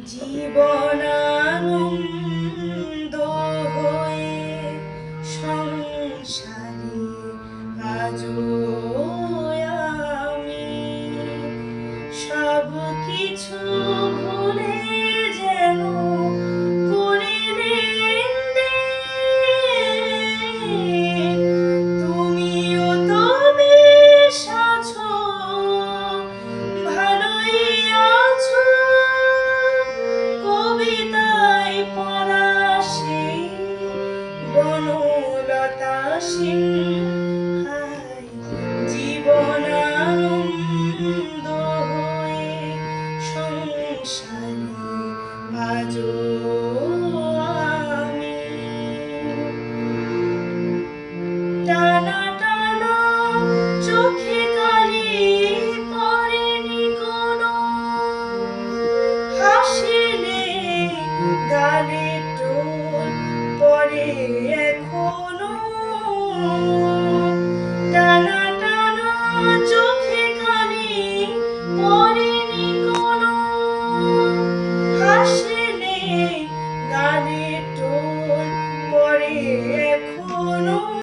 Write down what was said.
জীবনানন্দ হয়ে সংসারে আজও আমি সব কিছু ভুলে যেন করি লেনদেন। তুমিও তো বেশ আছো, ভালোই আছো। কবিতায় পড়া সেই বনলতা সিংহায় জীবনানন্দ হয়ে সংসারে আজও আমি। টানা টানা চোখে কালি পড়েনি কোনো, হাসিলে গালে টোল পড়ে এখনো।